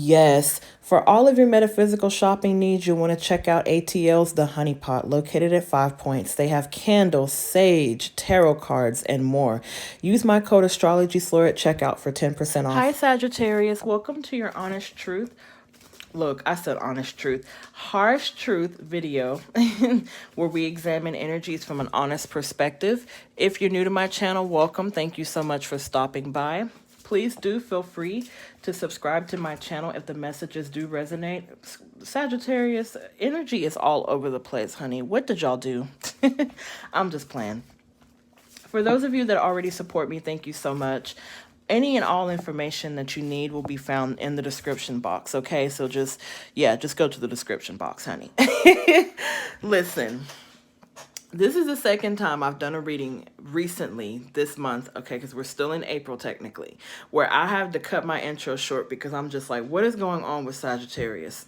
Yes, for all of your metaphysical shopping needs, you'll want to check out ATL's The Honey Pot, located at 5 Points. They have candles, sage, tarot cards, and more. Use my code Astrologyslore at checkout for 10% off. Hi, Sagittarius. Welcome to your Honest Truth. Look, I said honest truth. Harsh truth video where we examine energies from an honest perspective. If you're new to my channel, welcome. Thank you so much for stopping by. Please do feel free to subscribe to my channel if the messages do resonate. Sagittarius, energy is all over the place, honey. What did y'all do? I'm just playing. For those of you that already support me, thank you so much. Any and all information that you need will be found in the description box, okay? So just go to the description box, honey. Listen. This is the second time I've done a reading recently this month, okay, because we're still in April technically, where I have to cut my intro short because I'm just like, what is going on with Sagittarius?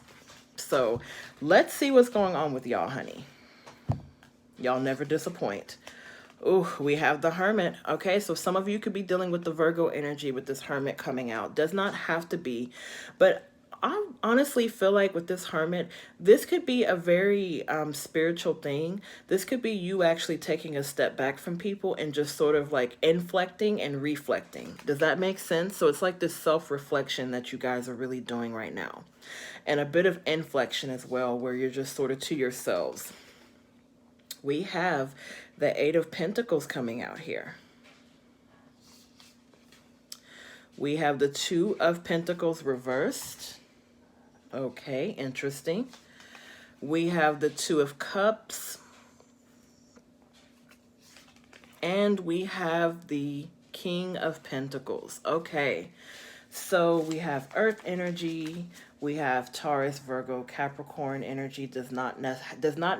So let's see what's going on with y'all, honey. Y'all never disappoint. Ooh, we have the Hermit. Okay, so some of you could be dealing with the Virgo energy with this Hermit coming out. Does not have to be, but I honestly feel like with this Hermit, this could be a very spiritual thing. This could be you actually taking a step back from people and just sort of like inflecting and reflecting. Does that make sense? So it's like this self-reflection that you guys are really doing right now. And a bit of inflection as well, where you're just sort of to yourselves. We have the Eight of Pentacles coming out here. We have the Two of Pentacles reversed. Okay, interesting. We have the Two of Cups. And we have the King of Pentacles. Okay, so we have Earth energy. We have Taurus, Virgo, Capricorn energy. Does not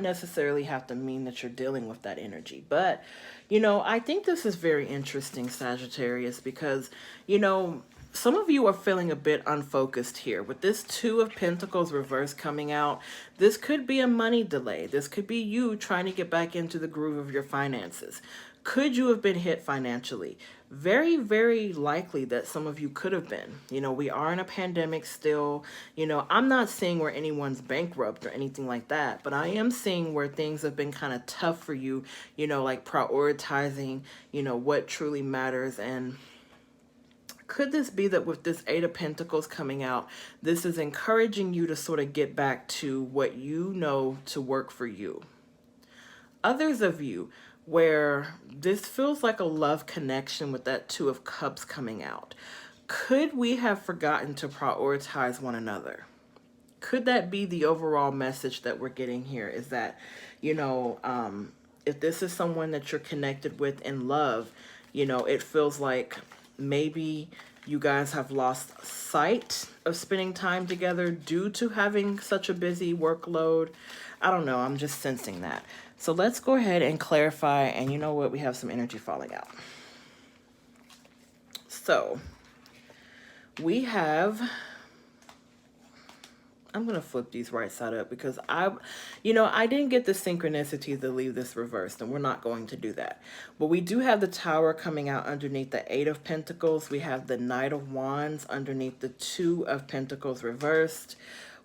necessarily have to mean that you're dealing with that energy. But, you know, I think this is very interesting, Sagittarius, because, you know, some of you are feeling a bit unfocused here. With this Two of Pentacles reverse coming out, this could be a money delay. This could be you trying to get back into the groove of your finances. Could you have been hit financially? Very, very likely that some of you could have been. You know, we are in a pandemic still. You know, I'm not seeing where anyone's bankrupt or anything like that, but I am seeing where things have been kind of tough for you, you know, like prioritizing, you know, what truly matters. And could this be that with this Eight of Pentacles coming out, this is encouraging you to sort of get back to what you know to work for you? Others of you, where this feels like a love connection with that Two of Cups coming out. Could we have forgotten to prioritize one another? Could that be the overall message that we're getting here? Is that, you know, if this is someone that you're connected with in love, you know, it feels like maybe you guys have lost sight of spending time together due to having such a busy workload. I don't know. I'm just sensing that. So let's go ahead and clarify. And you know what? We have some energy falling out. So we have, I'm going to flip these right side up because I didn't get the synchronicity to leave this reversed, and we're not going to do that. But we do have the Tower coming out underneath the Eight of Pentacles. We have the Knight of Wands underneath the Two of Pentacles reversed.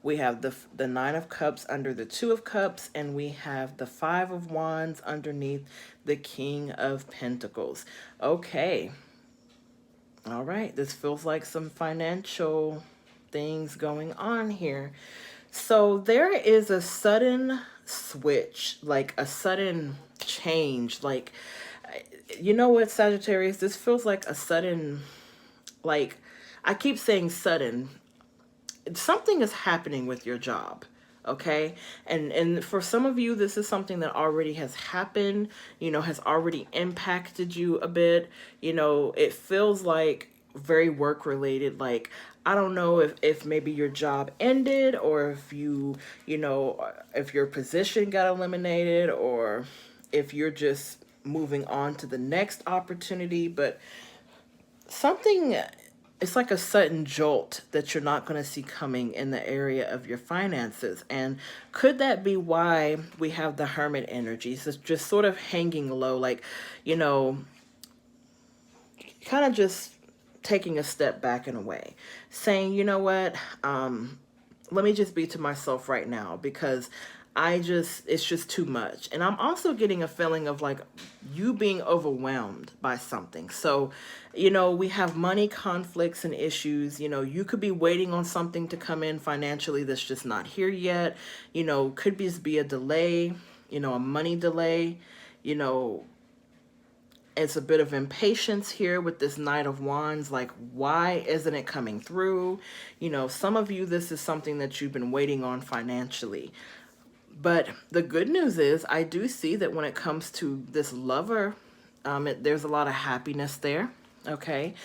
We have the Nine of Cups under the Two of Cups, and we have the Five of Wands underneath the King of Pentacles. Okay. All right. This feels like some financial things going on here. So there is a sudden switch, like a sudden change. Like, you know what, Sagittarius? This feels like a sudden, like, I keep saying sudden. Something is happening with your job, okay? And for some of you, this is something that already has happened, you know, has already impacted you a bit. You know, it feels like very work related. Like, I don't know if maybe your job ended, or if you know, if your position got eliminated, or if you're just moving on to the next opportunity. But something, it's like a sudden jolt that you're not going to see coming in the area of your finances. And could that be why we have the Hermit energy? So it's just sort of hanging low, like, you know, kind of just taking a step back in a way, saying, you know what, let me just be to myself right now, because it's just too much. And I'm also getting a feeling of like you being overwhelmed by something. So, we have money conflicts and issues. You could be waiting on something to come in financially that's just not here yet. Could be a delay, a money delay, you know, it's a bit of impatience here with this Knight of Wands. Like, why isn't it coming through? Some of you, this is something that you've been waiting on financially. But the good news is I do see that when it comes to this lover, there's a lot of happiness there. Okay.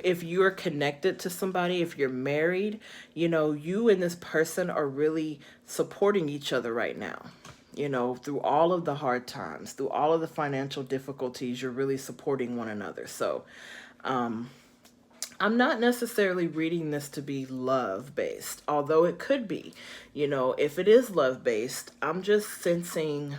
If you're connected to somebody, if you're married, you and this person are really supporting each other right now. Through all of the hard times, through all of the financial difficulties, you're really supporting one another. So, I'm not necessarily reading this to be love-based, although it could be. If it is love-based, I'm just sensing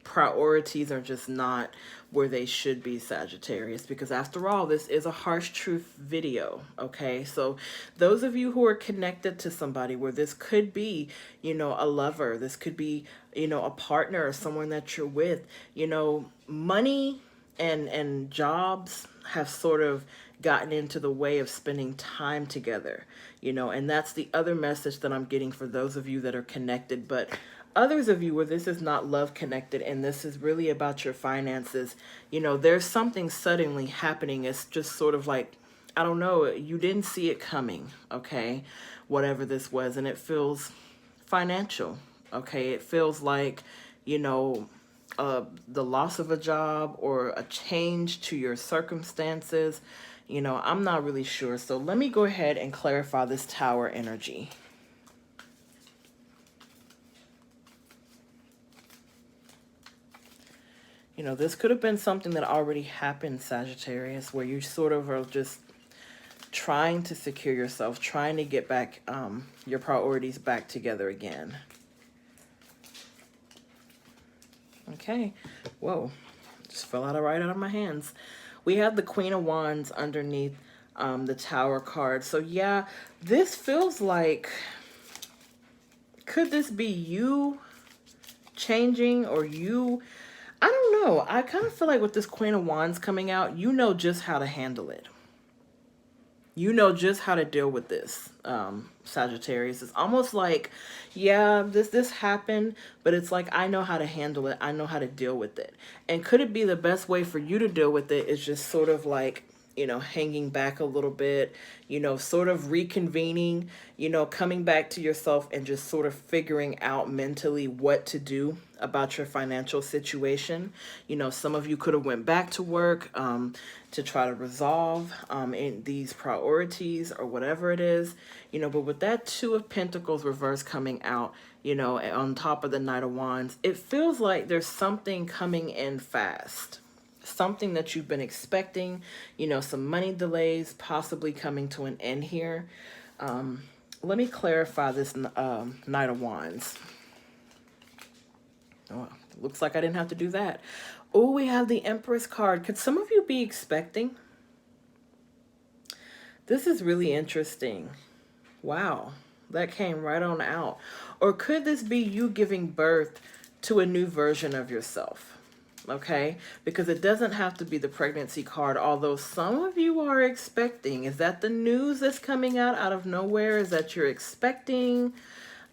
priorities are just not where they should be, Sagittarius, because after all, this is a harsh truth video, okay? So those of you who are connected to somebody where this could be, a lover, this could be, a partner or someone that you're with, money and jobs have sort of gotten into the way of spending time together, and that's the other message that I'm getting for those of you that are connected. But others of you where this is not love connected and this is really about your finances, there's something suddenly happening. It's just sort of like, I don't know, you didn't see it coming, okay? Whatever this was, and it feels financial, okay? It feels like, the loss of a job or a change to your circumstances. I'm not really sure. So let me go ahead and clarify this Tower energy. This could have been something that already happened, Sagittarius, where you sort of are just trying to secure yourself, trying to get back your priorities back together again. Okay. Whoa. Just fell right out of my hands. We have the Queen of Wands underneath the Tower card. So yeah, this feels like, could this be you changing or you, I don't know. I kind of feel like with this Queen of Wands coming out, you know just how to handle it. You know just how to deal with this, Sagittarius. It's almost like, yeah, this happened, but it's like, I know how to handle it. I know how to deal with it. And could it be the best way for you to deal with it is just sort of like, hanging back a little bit, sort of reconvening, coming back to yourself and just sort of figuring out mentally what to do about your financial situation. Some of you could have went back to work to try to resolve in these priorities or whatever it is, but with that Two of Pentacles reverse coming out, on top of the Knight of Wands, it feels like there's something coming in fast. Something that you've been expecting, some money delays possibly coming to an end here. Let me clarify this Knight of Wands. Oh, looks like I didn't have to do that. Oh, we have the Empress card. Could some of you be expecting? This is really interesting. Wow, that came right on out. Or could this be you giving birth to a new version of yourself? Okay, because it doesn't have to be the pregnancy card, although some of you are expecting. Is that the news that's coming out of nowhere? Is that you're expecting?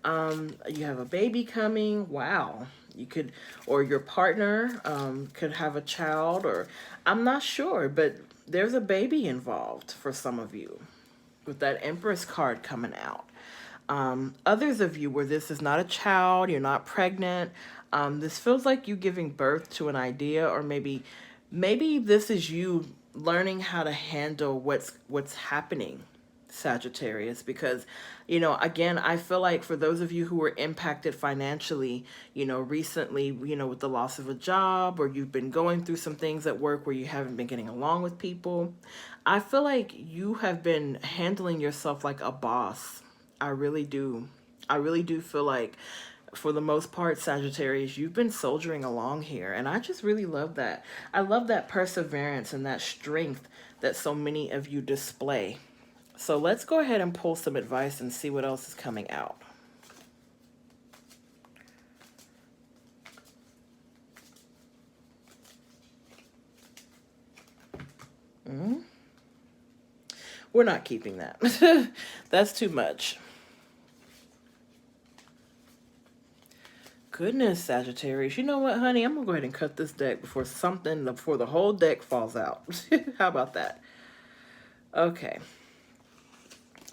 You have a baby coming. Wow. You could, or your partner could have a child, or I'm not sure, but there's a baby involved for some of you with that Empress card coming out. Others of you where this is not a child, you're not pregnant, this feels like you giving birth to an idea, or maybe this is you learning how to handle what's happening, Sagittarius, because, again, I feel like for those of you who were impacted financially, recently, with the loss of a job, or you've been going through some things at work where you haven't been getting along with people, I feel like you have been handling yourself like a boss. I really do. I really do feel like for the most part, Sagittarius, you've been soldiering along here. And I just really love that. I love that perseverance and that strength that so many of you display. So let's go ahead and pull some advice and see what else is coming out. We're not keeping that. That's too much. Goodness, Sagittarius. You know what, honey? I'm going to go ahead and cut this deck before the whole deck falls out. How about that? Okay.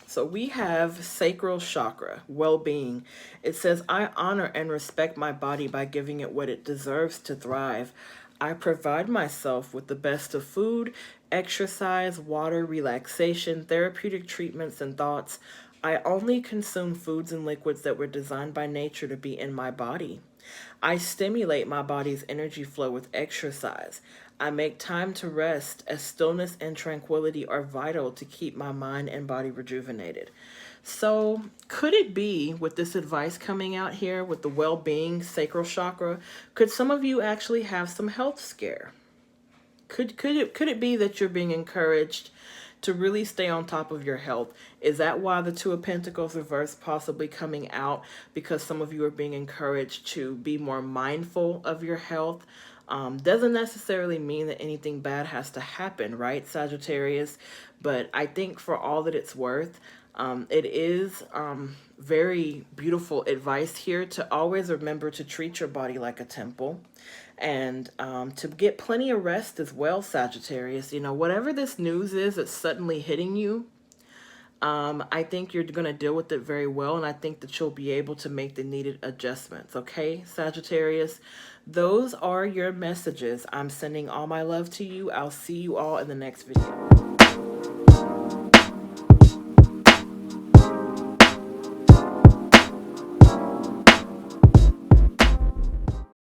So we have sacral chakra, well-being. It says, I honor and respect my body by giving it what it deserves to thrive. I provide myself with the best of food, exercise, water, relaxation, therapeutic treatments, and thoughts. I only consume foods and liquids that were designed by nature to be in my body. I stimulate my body's energy flow with exercise. I make time to rest, as stillness and tranquility are vital to keep my mind and body rejuvenated. So could it be, with this advice coming out here with the well-being sacral chakra, could some of you actually have some health scare? Could it be that you're being encouraged to really stay on top of your health? Is that why the Two of Pentacles reverse possibly coming out? Because some of you are being encouraged to be more mindful of your health. Doesn't necessarily mean that anything bad has to happen, right, Sagittarius? But I think for all that it's worth, it is very beautiful advice here to always remember to treat your body like a temple, and to get plenty of rest as well, Sagittarius. You know, whatever this news is that's suddenly hitting you, I think you're going to deal with it very well, and I think that you'll be able to make the needed adjustments, okay, Sagittarius? Those are your messages. I'm sending all my love to you. I'll see you all in the next video.